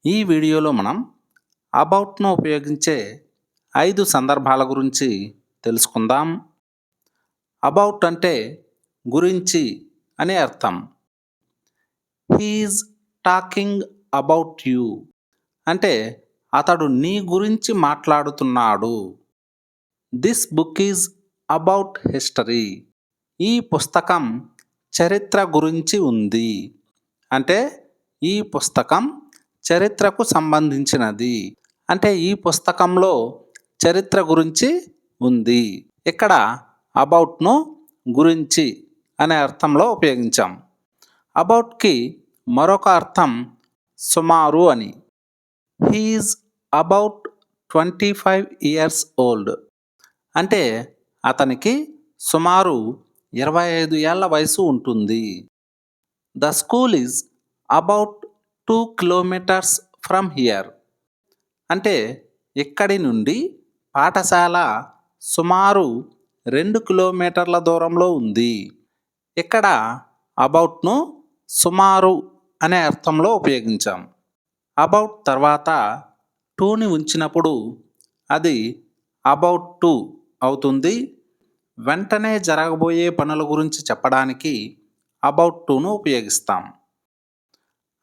ఈ వీడియోలో మనం అబౌట్ను ఉపయోగించే 5 సందర్భాల గురించి తెలుసుకుందాం. అబౌట్ అంటే గురించి అని అర్థం. He is talking about you అంటే అతడు నీ గురించి మాట్లాడుతున్నాడు. This book is about history. ఈ పుస్తకం చరిత్ర గురించి ఉంది. అంటే ఈ పుస్తకం చరిత్రకు సంబంధించినది. అంటే ఈ పుస్తకంలో చరిత్ర గురించి ఉంది. ఇక్కడ అబౌట్ను గురించి అనే అర్థంలో ఉపయోగించాం. అబౌట్కి మరొక అర్థం సుమారు అని. He is about 25 years old అంటే అతనికి సుమారు 25 ఏళ్ల వయసు ఉంటుంది. The school is about 2 kilometres from here అంటే ఇక్కడి నుండి పాఠశాల సుమారు 2 కిలోమీటర్ల దూరంలో ఉంది. ఇక్కడ అబౌట్ను సుమారు అనే అర్థంలో ఉపయోగించాం. అబౌట్ తర్వాత టూని ఉంచినప్పుడు అది అబౌట్ టు అవుతుంది. వెంటనే జరగబోయే పనుల గురించి చెప్పడానికి అబౌట్ టును ఉపయోగిస్తాం.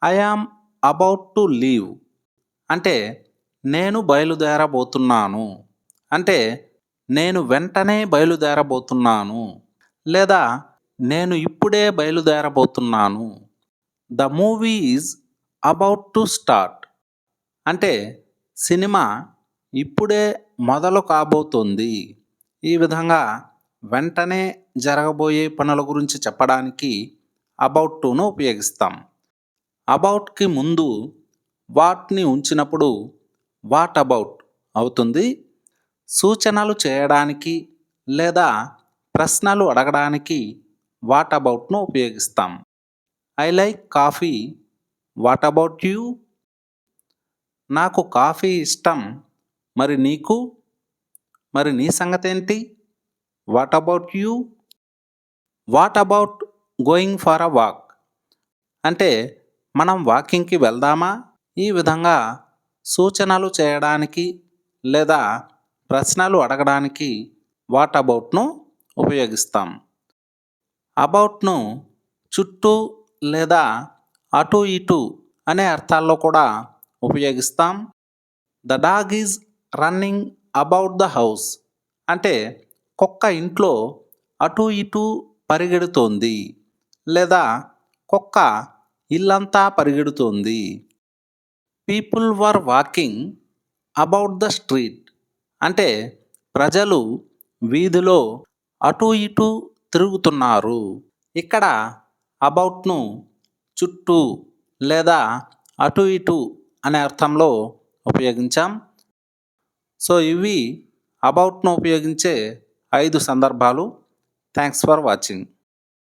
I am about to leave అంటే నేను బయలుదేరబోతున్నాను. అంటే నేను వెంటనే బయలుదేరబోతున్నాను లేదా నేను ఇప్పుడే బయలుదేరబోతున్నాను. The movie is about to start అంటే సినిమా ఇప్పుడే మొదలు కాబోతోంది. ఈ విధంగా వెంటనే జరగబోయే పనుల గురించి చెప్పడానికి అబౌట్ టును ఉపయోగిస్తాం. అబౌట్కి ముందు వాట్ని ఉంచినప్పుడు వాట్ అబౌట్ అవుతుంది. సూచనలు చేయడానికి లేదా ప్రశ్నలు అడగడానికి వాట్ అబౌట్ను ఉపయోగిస్తాం. I like coffee, what about you? నాకు కాఫీ ఇష్టం, మరి నీకు? మరి నీ సంగతేంటి? What about you? What about going for a walk అంటే మనం వాకింగ్కి వెళ్దామా? ఈ విధంగా సూచనలు చేయడానికి లేదా ప్రశ్నలు అడగడానికి వాట్ అబౌట్ను ఉపయోగిస్తాం. అబౌట్ను చుట్టూ లేదా అటు ఇటు అనే అర్థాల్లో కూడా ఉపయోగిస్తాం. The dog is running about the house అంటే కుక్క ఇంట్లో అటు ఇటు పరిగెడుతోంది లేదా కుక్క ఇల్లంతా పరిగెడుతోంది. People were walking about the street అంటే ప్రజలు వీధిలో అటు ఇటు తిరుగుతున్నారు. ఇక్కడ అబౌట్ను చుట్టూ లేదా అటు ఇటు అనే అర్థంలో ఉపయోగించాం. సో ఇవి అబౌట్ను ఉపయోగించే 5 సందర్భాలు. Thanks for watching.